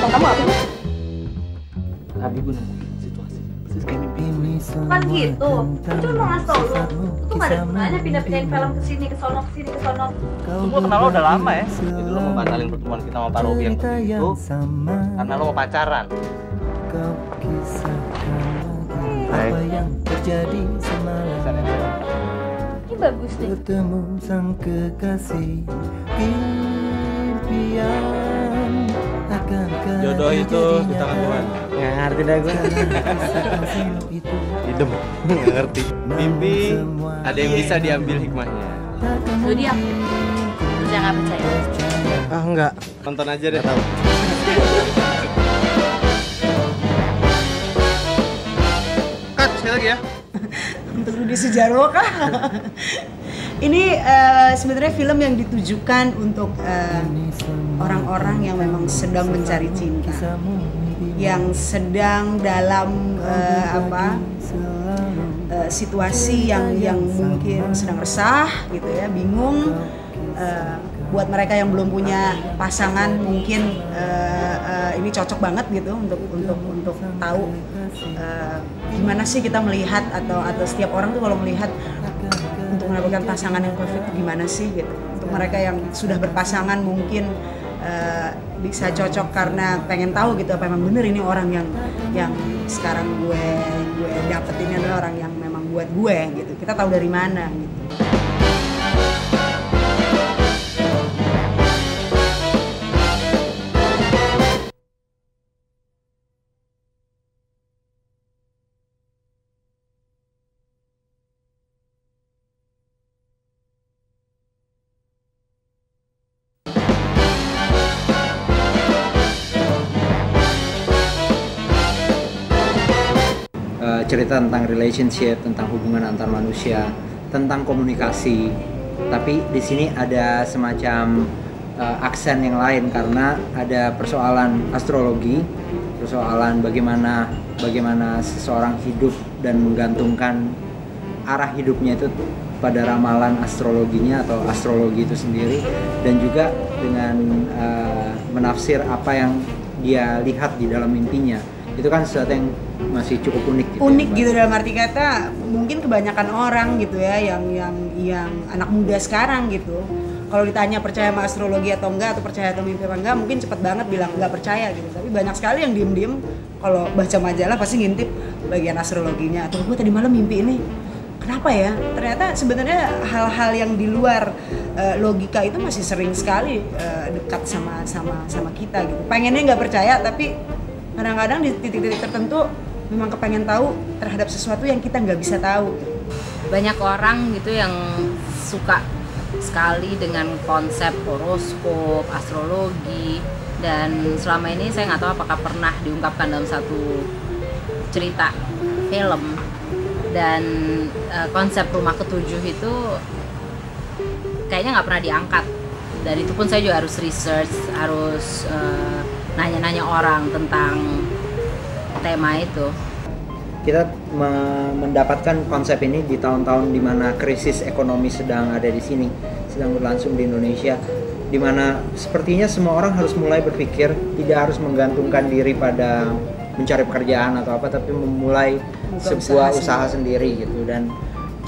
Masalah kamu apa sih? Tadi gue nemuin situasi persis kayak mimpi. Kan gitu. Itu cuma ngasih tau lu. Lu gak ada gunanya pindah-pindahin film kesini ke sono. Gue kenal lo udah lama ya. Jadi lo mau batalin pertemuan kita sama Pak Robi yang itu karena lo mau pacaran. Baik. Ini bagus deh. Bertemu sang kekasih, impian akan Jodoh itu di tangan Tuhan. Nggak ngerti dah gue. Idem, nggak ngerti. Mimpi ada yang bisa diambil hikmahnya. Lu diam. Lu jangan percaya. Ah enggak. Tonton aja deh. Tahu. Cut, sekali lagi ya. Untuk Rudi Sudjarwo kah? Ini sebenarnya film yang ditujukan untuk orang-orang yang memang sedang mencari cinta, yang sedang dalam situasi yang mungkin sedang resah gitu ya, bingung. Buat mereka yang belum punya pasangan mungkin ini cocok banget gitu untuk tahu gimana sih kita melihat atau setiap orang tuh kalau melihat untuk mendapatkan pasangan yang perfect gimana sih gitu. Untuk mereka yang sudah berpasangan mungkin bisa cocok karena pengen tahu gitu apa emang bener ini orang yang sekarang gue dapet ini adalah orang yang memang buat gue gitu. Kita tahu dari mana gitu. Cerita tentang relationship, tentang hubungan antar manusia, tentang komunikasi. Tapi di sini ada semacam aksen yang lain karena ada persoalan astrologi, persoalan bagaimana seseorang hidup dan menggantungkan arah hidupnya itu pada ramalan astrologinya atau astrologi itu sendiri, dan juga dengan menafsir apa yang dia lihat di dalam mimpinya. Itu kan sesuatu yang masih cukup unik gitu. Unik ya, gitu dalam arti kata mungkin kebanyakan orang gitu ya yang anak muda sekarang gitu. Kalau ditanya percaya sama astrologi atau enggak, atau percaya atau mimpi apa enggak, mungkin cepet banget bilang enggak percaya gitu. Tapi banyak sekali yang diem-diem kalau baca majalah pasti ngintip bagian astrologinya. Atau gue tadi malam mimpi ini. Kenapa ya? Ternyata sebenarnya hal-hal yang di luar logika itu masih sering sekali dekat sama kita gitu. Pengennya nggak percaya tapi kadang-kadang di titik-titik tertentu memang kepengen tahu terhadap sesuatu yang kita nggak bisa tahu. Banyak orang gitu yang suka sekali dengan konsep horoskop, astrologi, dan selama ini saya nggak tahu apakah pernah diungkapkan dalam satu cerita film. Dan konsep rumah ketujuh itu kayaknya nggak pernah diangkat. Dan itu pun saya juga harus research, harus nanya-nanya orang tentang tema itu. Kita mendapatkan konsep ini di tahun-tahun di mana krisis ekonomi sedang ada di sini, sedang berlangsung di Indonesia, di mana sepertinya semua orang harus mulai berpikir tidak harus menggantungkan diri pada mencari pekerjaan atau apa, tapi memulai sebuah usaha sendiri gitu. Dan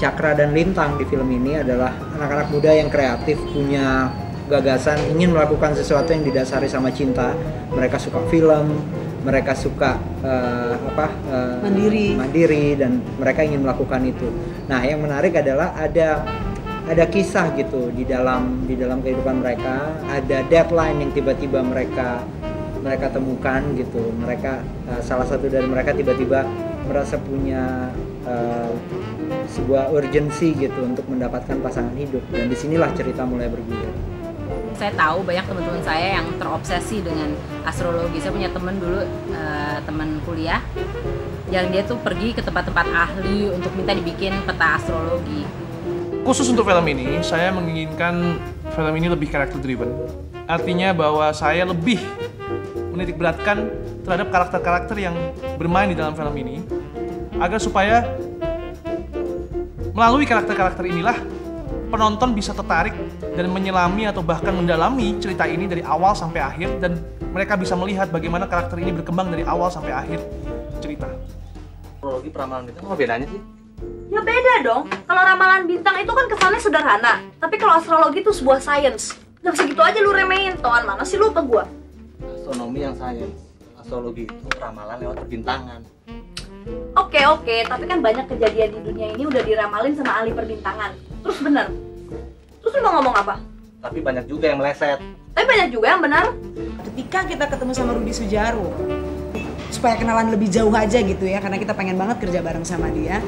Cakra dan Lintang di film ini adalah anak-anak muda yang kreatif, punya gagasan, ingin melakukan sesuatu yang didasari sama cinta. Mereka suka film, mereka suka mandiri, dan mereka ingin melakukan itu. Nah, yang menarik adalah ada kisah gitu di dalam kehidupan mereka, ada deadline yang tiba-tiba mereka temukan gitu. Mereka salah satu dari mereka tiba-tiba merasa punya sebuah urgensi gitu untuk mendapatkan pasangan hidup, dan disinilah cerita mulai bergulir. Saya tahu banyak teman-teman saya yang terobsesi dengan astrologi. Saya punya teman dulu, teman kuliah, yang dia tuh pergi ke tempat-tempat ahli untuk minta dibikin peta astrologi. Khusus untuk film ini, saya menginginkan film ini lebih character driven. Artinya bahwa saya lebih menitik beratkan terhadap karakter-karakter yang bermain di dalam film ini, agar supaya melalui karakter-karakter inilah penonton bisa tertarik dan menyelami atau bahkan mendalami cerita ini dari awal sampai akhir, dan mereka bisa melihat bagaimana karakter ini berkembang dari awal sampai akhir cerita. Astrologi peramal bintang apa bedanya sih? Ya beda dong. Kalau ramalan bintang itu kan kesannya sederhana, tapi kalau astrologi itu sebuah sains. Gak bisa gitu aja lu remehin. Tauan mana sih lu ke gua? Astronomi yang sains, astrologi itu ramalan lewat perbintangan. Oke, tapi kan banyak kejadian di dunia ini udah diramalin sama ahli perbintangan. Terus bener. Terus lu mau ngomong apa? Tapi banyak juga yang meleset. Tapi banyak juga yang benar. Ketika kita ketemu sama Rudi Sudjarwo, supaya kenalan lebih jauh aja gitu ya, karena kita pengen banget kerja bareng sama dia,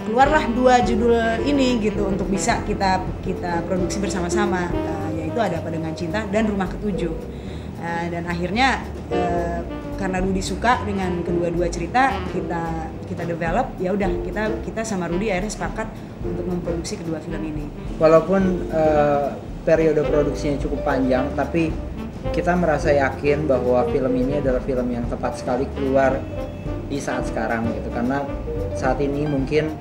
keluarlah 2 judul ini gitu untuk bisa kita produksi bersama-sama, yaitu Ada Apa Dengan Cinta dan Rumah Ketujuh. Dan akhirnya karena Rudi suka dengan kedua-dua cerita, kita develop, ya udah kita sama Rudi akhirnya sepakat untuk memproduksi kedua film ini. Walaupun periode produksinya cukup panjang, tapi kita merasa yakin bahwa film ini adalah film yang tepat sekali keluar di saat sekarang gitu, karena saat ini mungkin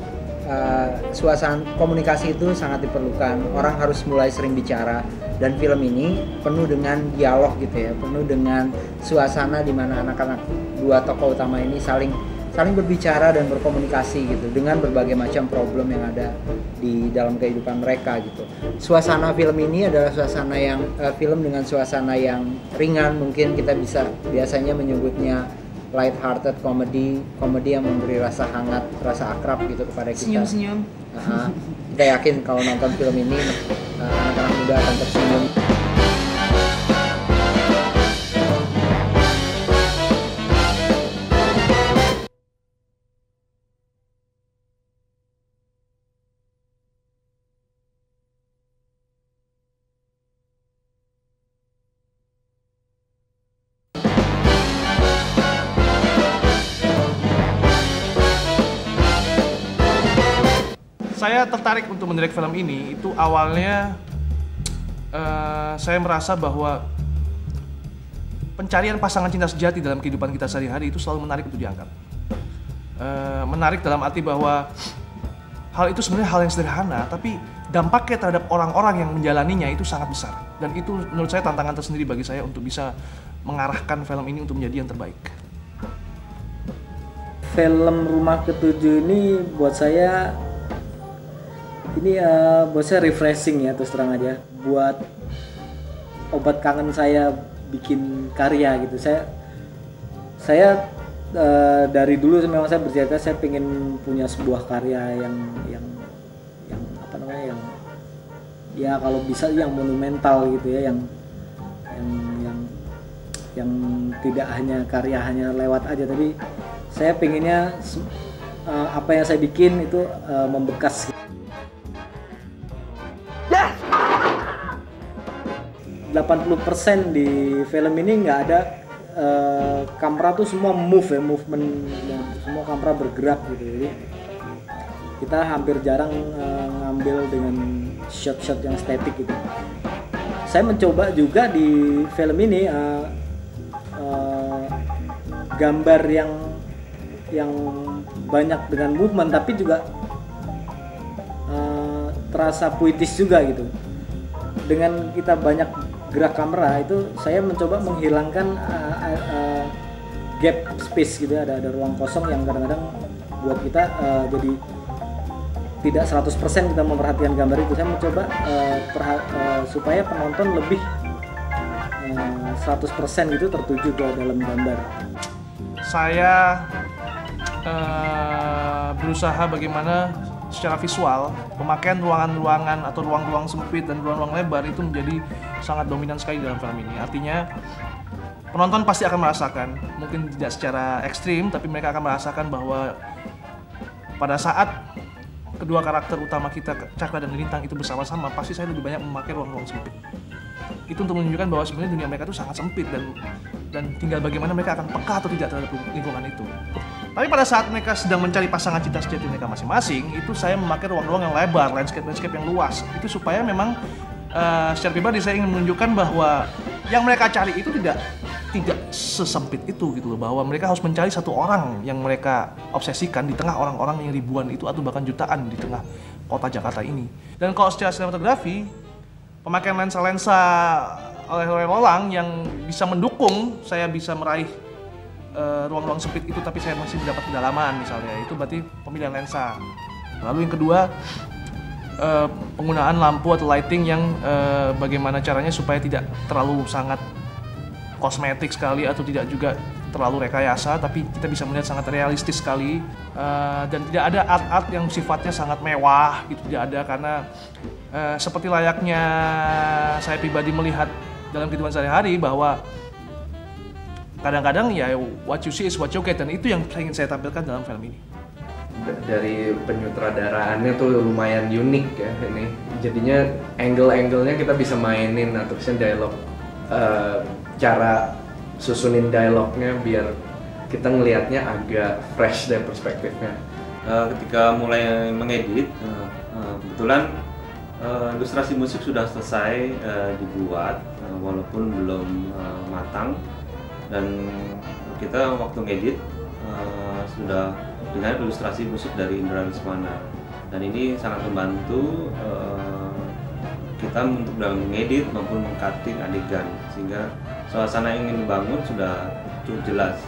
suasana komunikasi itu sangat diperlukan. Orang harus mulai sering bicara, dan film ini penuh dengan dialog gitu ya, penuh dengan suasana di mana anak-anak 2 tokoh utama ini saling berbicara dan berkomunikasi gitu dengan berbagai macam problem yang ada di dalam kehidupan mereka gitu. Suasana film ini adalah suasana yang film dengan suasana yang ringan, mungkin kita bisa biasanya menyebutnya light hearted comedy yang memberi rasa hangat, rasa akrab gitu kepada kita. Senyum-senyum. Kita yakin kalau nonton film ini anak-anak muda akan tersenyum. Saya tertarik untuk mendirect film ini itu awalnya saya merasa bahwa pencarian pasangan cinta sejati dalam kehidupan kita sehari-hari itu selalu menarik untuk diangkat. Menarik dalam arti bahwa hal itu sebenarnya hal yang sederhana, tapi dampaknya terhadap orang-orang yang menjalaninya itu sangat besar. Dan itu menurut saya tantangan tersendiri bagi saya untuk bisa mengarahkan film ini untuk menjadi yang terbaik. Film Rumah Ketujuh ini buat saya refreshing ya, terus terang aja, buat obat kangen saya bikin karya gitu. Saya dari dulu memang saya bercita saya pengen punya sebuah karya yang apa namanya, yang kalau bisa yang monumental gitu ya, yang tidak hanya karya hanya lewat aja, tapi saya pengennya apa yang saya bikin itu membekas. 80% di film ini nggak ada kamera tuh semua movement, semua kamera bergerak gitu. Jadi kita hampir jarang ngambil dengan shot-shot yang statik gitu. Saya mencoba juga di film ini gambar yang banyak dengan movement, tapi juga terasa puitis juga gitu. Dengan kita banyak gerak kamera itu, saya mencoba menghilangkan gap space gitu, ada ruang kosong yang kadang-kadang buat kita jadi tidak 100% kita memperhatikan gambar itu. Saya mencoba supaya penonton lebih 100% gitu tertuju ke dalam gambar. Saya berusaha bagaimana secara visual pemakaian ruangan-ruangan atau ruang-ruang sempit dan ruang-ruang lebar itu menjadi sangat dominan sekali dalam film ini. Artinya penonton pasti akan merasakan, mungkin tidak secara ekstrim, tapi mereka akan merasakan bahwa pada saat kedua karakter utama kita, Cakra dan Lintang, itu bersama-sama, pasti saya lebih banyak memakai ruang-ruang sempit. Itu untuk menunjukkan bahwa sebenarnya dunia mereka itu sangat sempit dan tinggal bagaimana mereka akan peka atau tidak terhadap lingkungan itu. Tapi pada saat mereka sedang mencari pasangan cinta sejati mereka masing-masing, itu saya memakai ruang-ruang yang lebar, landscape yang luas. Itu supaya memang secara pribadi saya ingin menunjukkan bahwa yang mereka cari itu tidak sesempit itu gitu loh, bahwa mereka harus mencari satu orang yang mereka obsesikan di tengah orang-orang yang ribuan itu atau bahkan jutaan di tengah kota Jakarta ini. Dan kalau secara sinematografi, pemakaian lensa-lensa oleh orang yang bisa mendukung saya bisa meraih ruang-ruang sempit itu, tapi saya masih mendapat kedalaman misalnya. Itu berarti pemilihan lensa. Lalu yang kedua, penggunaan lampu atau lighting yang bagaimana caranya supaya tidak terlalu sangat kosmetik sekali atau tidak juga terlalu rekayasa, tapi kita bisa melihat sangat realistis sekali, dan tidak ada art-art yang sifatnya sangat mewah gitu, tidak ada, karena seperti layaknya saya pribadi melihat dalam kehidupan sehari-hari bahwa kadang-kadang ya what you see is what you get, dan itu yang ingin saya tampilkan dalam film ini. Dari penyutradaraannya tuh lumayan unik ya ini, jadinya angle-angle-nya kita bisa mainin atau dialog, cara susunin dialognya biar kita ngelihatnya agak fresh dari perspektifnya. Ketika mulai mengedit, kebetulan ilustrasi musik sudah selesai dibuat, walaupun belum matang, dan kita waktu ngedit sudah dengan ilustrasi musik dari Indra Lesmana, dan ini sangat membantu kita untuk dalam mengedit maupun meng-cutting adegan, sehingga suasana yang ingin dibangun sudah cukup jelas.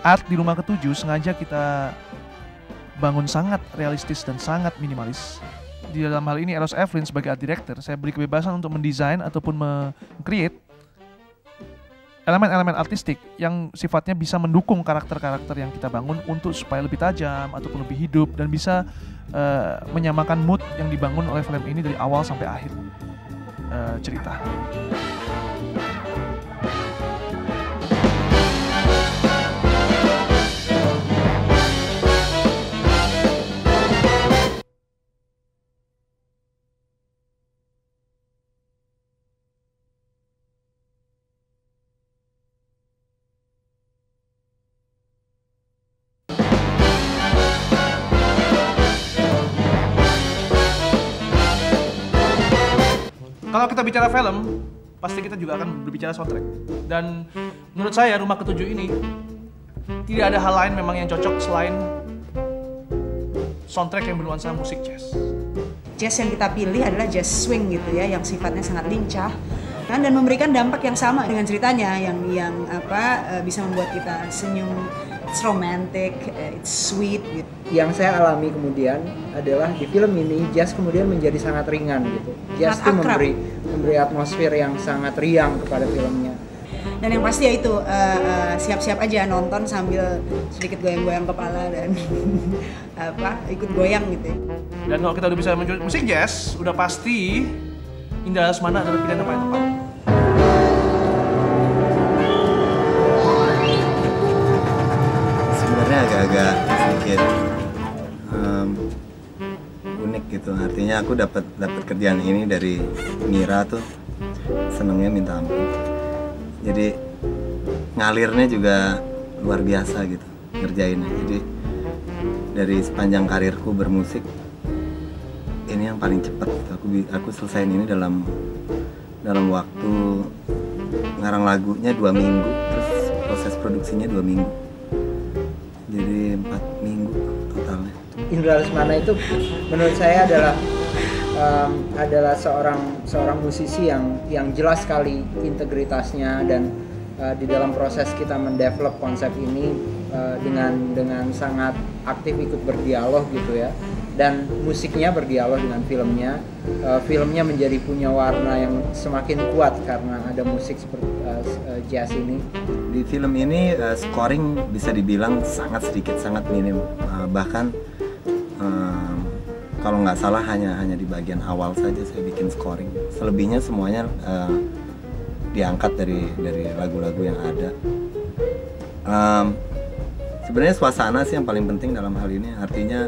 Art di Rumah Ketujuh sengaja kita bangun sangat realistis dan sangat minimalis. Di dalam hal ini Eros Evelyn sebagai art director, saya beri kebebasan untuk mendesain ataupun meng-create elemen-elemen artistik yang sifatnya bisa mendukung karakter-karakter yang kita bangun untuk supaya lebih tajam ataupun lebih hidup dan bisa menyamakan mood yang dibangun oleh film ini dari awal sampai akhir cerita. Kalau kita bicara film, pasti kita juga akan berbicara soundtrack. Dan menurut saya Rumah Ketujuh ini tidak ada hal lain memang yang cocok selain soundtrack yang bernuansa musik jazz. Jazz yang kita pilih adalah jazz swing gitu ya, yang sifatnya sangat lincah kan, dan memberikan dampak yang sama dengan ceritanya yang bisa membuat kita senyum. It's romantic, it's sweet gitu. Yang saya alami kemudian adalah di film ini jazz kemudian menjadi sangat ringan gitu. Jazz itu memberi atmosfer yang sangat riang kepada filmnya. Dan yang pasti ya itu siap-siap aja nonton sambil sedikit goyang-goyang kepala dan ikut goyang gitu. Dan kalau kita udah bisa menjual musik jazz, udah pasti Indra Lesmana adalah pilihan yang paling tepat. Agak sedikit unik gitu, artinya aku dapat kerjaan ini dari Mira tuh senengnya minta ampun, jadi ngalirnya juga luar biasa gitu ngerjainnya. Jadi dari sepanjang karirku bermusik ini yang paling cepat gitu. Aku selesaiin ini dalam waktu ngarang lagunya 2 minggu, terus proses produksinya 2 minggu. Jadi 4 minggu totalnya. Indra Lesmana itu menurut saya adalah seorang musisi yang jelas sekali integritasnya, dan di dalam proses kita mendevelop konsep ini dengan sangat aktif ikut berdialog gitu ya, dan musiknya berdialog dengan filmnya. Filmnya menjadi punya warna yang semakin kuat karena ada musik seperti jazz ini. Di film ini scoring bisa dibilang sangat sedikit, sangat minim, bahkan kalau nggak salah hanya di bagian awal saja saya bikin scoring. Selebihnya semuanya diangkat dari lagu-lagu yang ada. Sebenarnya suasana sih yang paling penting dalam hal ini, artinya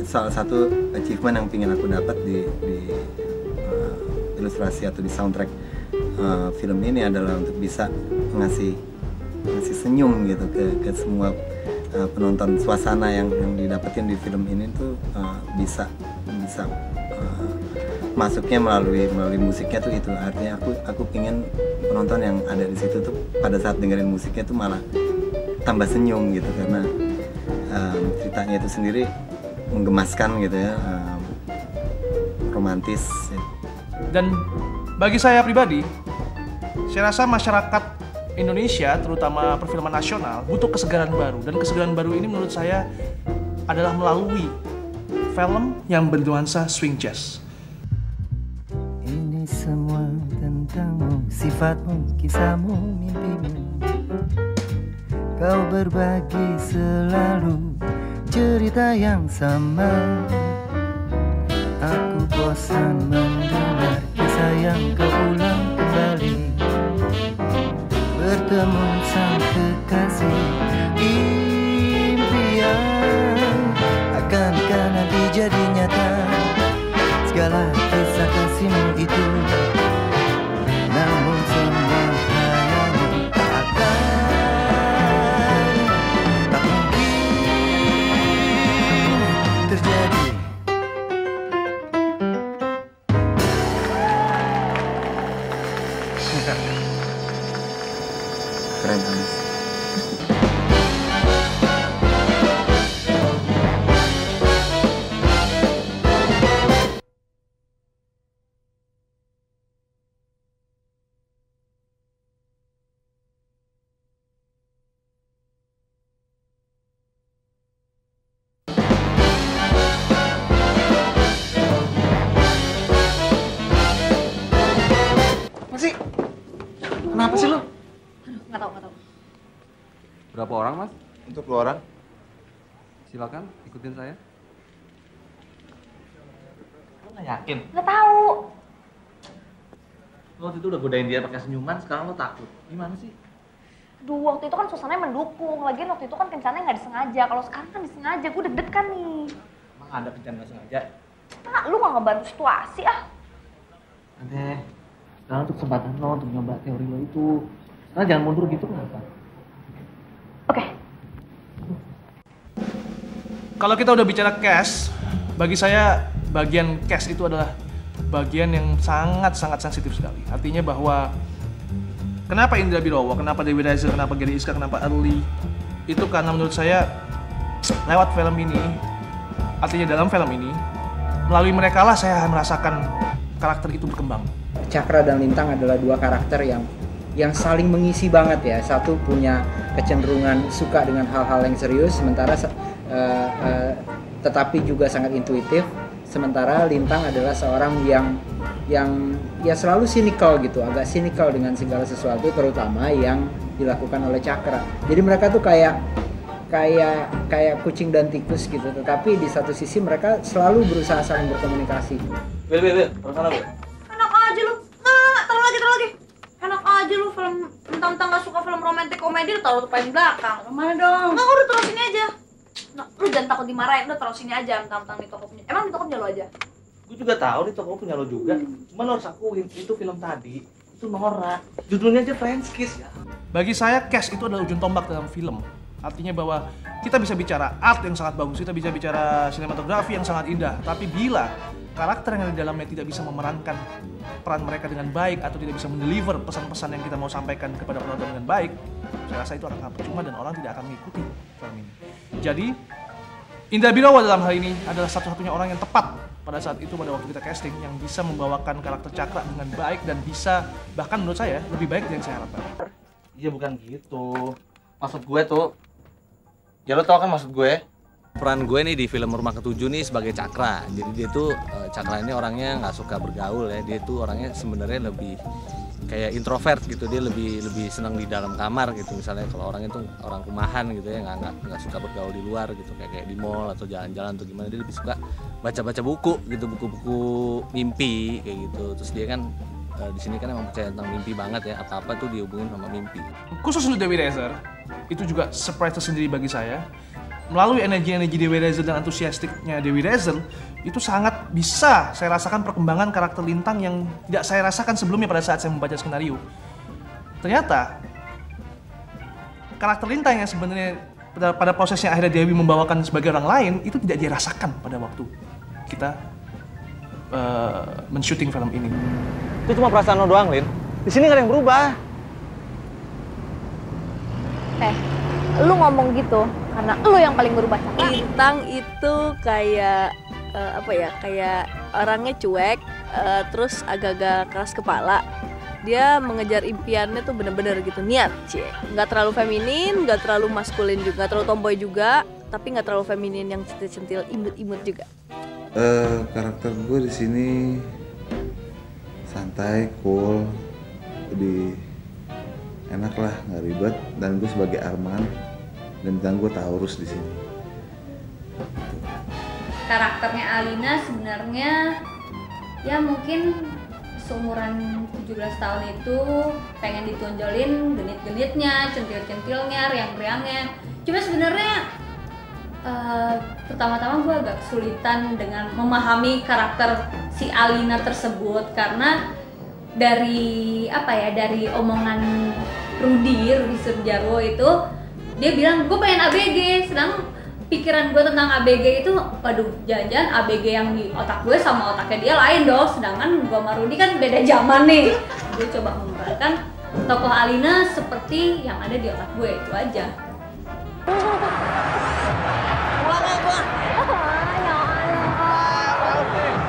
salah satu achievement yang ingin aku dapat di ilustrasi atau di soundtrack film ini adalah untuk bisa ngasih senyum gitu ke semua penonton. Suasana yang didapetin di film ini tuh bisa masuknya melalui musiknya tuh itu. Artinya aku pingin penonton yang ada di situ tuh pada saat dengerin musiknya tuh malah tambah senyum gitu, karena ceritanya itu sendiri menggemaskan gitu ya. romantis. Dan bagi saya pribadi, saya rasa masyarakat Indonesia, terutama perfilman nasional, butuh kesegaran baru. Dan kesegaran baru ini menurut saya adalah melalui film yang bernuansa swing jazz. Ini semua tentangmu, sifatmu, kisahmu, mimpimu. Kau berbagi selalu cerita yang sama. Aku bosan mendengar kisah yang keulang kembali. Bertemu sang kekasih, impian akankah nanti jadi nyata. Segala kisah kasihmu itu, namun semua khayalan tak mungkin terjadi. Keren habis. Masih? Kenapa sih lo? Nggak tahu. Berapa orang, Mas? Untuk 2 orang. Silakan ikutin saya. Lo nggak yakin? Nggak tahu. Lo waktu itu udah godain dia pakai senyuman, sekarang lo takut. Gimana sih? Duh, waktu itu kan suasananya mendukung. Lagian waktu itu kan kencananya nggak disengaja. Kalau sekarang kan disengaja, gue deg-degan nih. Emang ada kencan nggak sengaja? Ah, lu nggak ngebantu situasi ah. Nanti, sekarang tuh kesempatan lo untuk nyoba teori lo itu. Sekarang jangan mundur gitu, kenapa? Oke. Kalau kita udah bicara cast, bagi saya bagian cast itu adalah bagian yang sangat-sangat sensitif sekali. Artinya bahwa kenapa Indra Birowo, kenapa Dewi Rezer, kenapa Gary Iska, kenapa Early, itu karena menurut saya lewat film ini, artinya dalam film ini, melalui mereka lah saya merasakan karakter itu berkembang. Cakra dan Lintang adalah 2 karakter yang saling mengisi banget ya. Satu punya kecenderungan suka dengan hal-hal yang serius, sementara tetapi juga sangat intuitif. Sementara Lintang adalah seorang yang ya selalu sinikal gitu, agak sinikal dengan segala sesuatu, terutama yang dilakukan oleh Cakra. Jadi mereka tuh kayak kucing dan tikus gitu, tetapi di satu sisi mereka selalu berusaha saling berkomunikasi. Bel, perasaan apa? Enak aja lu. Nggak, taruh lagi. Enak aja lu film tentang nggak suka film romantis komedi, lu taruh paling belakang. Mana dong? Nggak, udah taruh sini aja. Nah, lu jangan takut dimarahin, udah taruh sini aja tentang di toko punya. Emang di toko punya lu aja? Gue juga tahu di toko punya lo juga. Cuman lo harus akuin, itu film tadi itu norak. Judulnya aja French Kiss ya. Bagi saya cast itu adalah ujung tombak dalam film. Artinya bahwa kita bisa bicara art yang sangat bagus, kita bisa bicara sinematografi yang sangat indah, tapi bila karakter yang ada di dalamnya tidak bisa memerankan peran mereka dengan baik atau tidak bisa mendeliver pesan-pesan yang kita mau sampaikan kepada penonton dengan baik, saya rasa itu akan sangat percuma dan orang tidak akan mengikuti film ini. Jadi Indra Birowo dalam hal ini adalah satu-satunya orang yang tepat pada saat itu, pada waktu kita casting, yang bisa membawakan karakter Cakra dengan baik dan bisa bahkan menurut saya lebih baik dari yang saya harapkan. Iya bukan gitu. Maksud gue tuh, ya lo tau kan maksud gue. Peran gue nih di film Rumah Ketujuh nih sebagai Cakra. Jadi dia tuh Cakra ini orangnya nggak suka bergaul ya. Dia tuh orangnya sebenarnya lebih kayak introvert gitu. Dia lebih senang di dalam kamar gitu. Misalnya kalau orang itu orang rumahan gitu ya, nggak suka bergaul di luar gitu, kayak di mall atau jalan-jalan atau gimana. Dia lebih suka baca-baca buku gitu, buku-buku mimpi kayak gitu. Terus dia kan di sini kan emang percaya tentang mimpi banget ya. Apa-apa tuh dihubungin sama mimpi. Khusus untuk Dewi Rezer, itu juga surprise tersendiri bagi saya. Melalui energi-energi Dewi Rezer dan antusiastiknya Dewi Rezer, itu sangat bisa saya rasakan perkembangan karakter Lintang yang tidak saya rasakan sebelumnya pada saat saya membaca skenario. Ternyata karakter Lintang yang sebenarnya pada prosesnya akhirnya Dewi membawakan sebagai orang lain itu tidak dirasakan pada waktu kita men-shooting film ini. Itu cuma perasaan lo doang, Lin. Di sini nggak ada yang berubah. Lu ngomong gitu karena lu yang paling berubah. Lintang itu kayak apa ya, kayak orangnya cuek, terus agak-agak keras kepala. Dia mengejar impiannya tuh bener-bener gitu, niat, cie. Nggak terlalu feminin, nggak terlalu maskulin juga, nggak terlalu tomboy juga, tapi nggak terlalu feminin yang centil-centil, imut-imut juga. Karakter gue di sini santai, cool, lebih enak lah, nggak ribet. Dan gue sebagai Arman dan gue Taurus di sini. Karakternya Alina sebenarnya ya mungkin seumuran 17 tahun itu pengen ditonjolin genit-genitnya, centil-centilnya, riang-riangnya. Cuma sebenarnya pertama-tama gue agak kesulitan dengan memahami karakter si Alina tersebut karena dari dari omongan Rudy Surjarwo itu dia bilang gue pengen ABG, sedang pikiran gue tentang ABG itu, waduh, jangan-jangan ABG yang di otak gue sama otaknya dia lain dong, sedangkan gue sama Rudy kan beda zaman nih. Gue coba menggambarkan tokoh Alina seperti yang ada di otak gue, itu aja.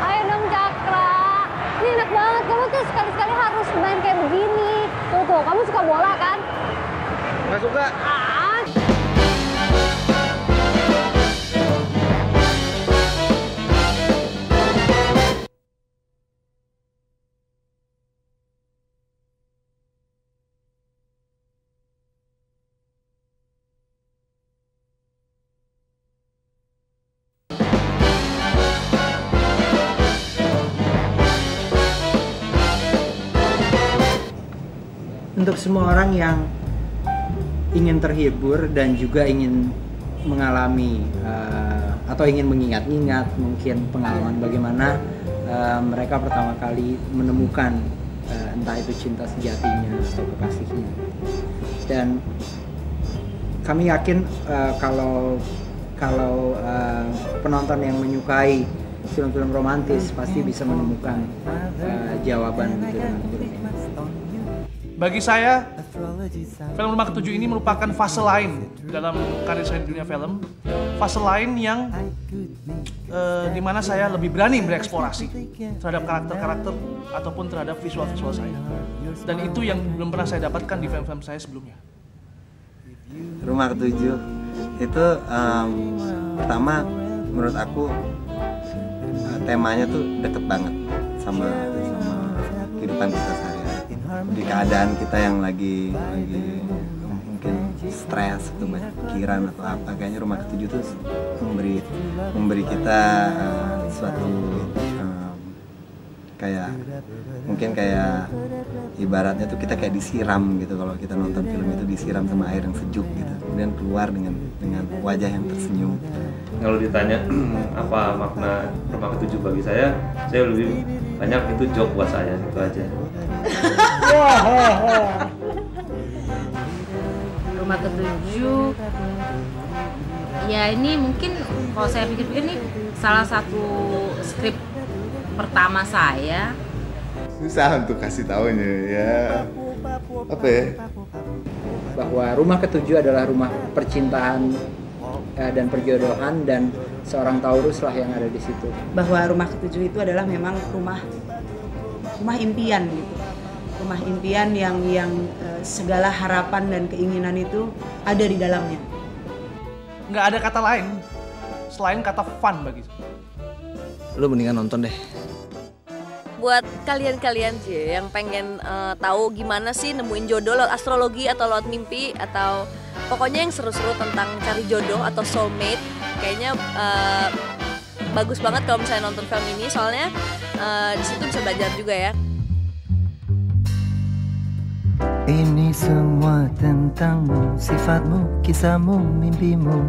Ayo dong Cakra, ini enak banget, kamu tuh sekali-sekali harus main kayak begini. Tuh, kamu suka bola kan? Nggak suka. Untuk semua orang yang ingin terhibur dan juga ingin mengalami atau ingin mengingat-ingat mungkin pengalaman bagaimana mereka pertama kali menemukan entah itu cinta sejatinya atau kekasihnya. Dan kami yakin kalau penonton yang menyukai film-film romantis pasti bisa menemukan jawaban gitu dengan film ini. Bagi saya, film Rumah Ketujuh ini merupakan fase lain dalam karir saya di dunia film. Fase lain yang dimana saya lebih berani bereksplorasi terhadap karakter-karakter ataupun terhadap visual-visual saya. Dan itu yang belum pernah saya dapatkan di film-film saya sebelumnya. Rumah Ketujuh itu pertama menurut aku temanya tuh deket banget sama kehidupan kita sehari-hari. Di keadaan kita yang lagi mungkin stres atau banyak pikiran atau apa, kayaknya Rumah Ketujuh tuh memberi kita suatu kayak ibaratnya tuh kita kayak disiram gitu. Kalau kita nonton film itu disiram sama air yang sejuk gitu, kemudian keluar dengan wajah yang tersenyum. Kalau ditanya apa makna Rumah Ketujuh bagi saya lebih banyak itu joke buat saya, itu aja. Rumah Ketujuh ya ini mungkin kalau saya pikir-pikir ini salah satu skrip pertama saya. Susah untuk kasih taunya ya. Apa ya? Bahwa Rumah Ketujuh adalah rumah percintaan dan perjodohan, dan seorang Taurus lah yang ada di situ. Bahwa Rumah Ketujuh itu adalah memang rumah impian gitu. Rumah impian yang segala harapan dan keinginan itu ada di dalamnya. Nggak ada kata lain selain kata fun bagi saya. Lu mendingan nonton deh. Buat kalian-kalian sih yang pengen tahu gimana sih nemuin jodoh lewat astrologi atau lewat mimpi, atau pokoknya yang seru-seru tentang cari jodoh atau soulmate, kayaknya bagus banget kalau misalnya nonton film ini, soalnya di situ bisa belajar juga ya. Ini semua tentangmu, sifatmu, kisahmu, mimpimu.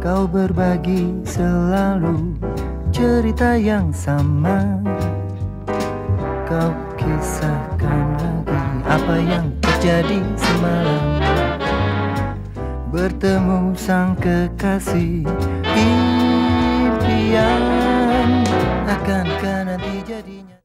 Kau berbagi selalu cerita yang sama. Kau kisahkan lagi apa yang terjadi semalam. Bertemu sang kekasih, impian akankah nanti jadinya.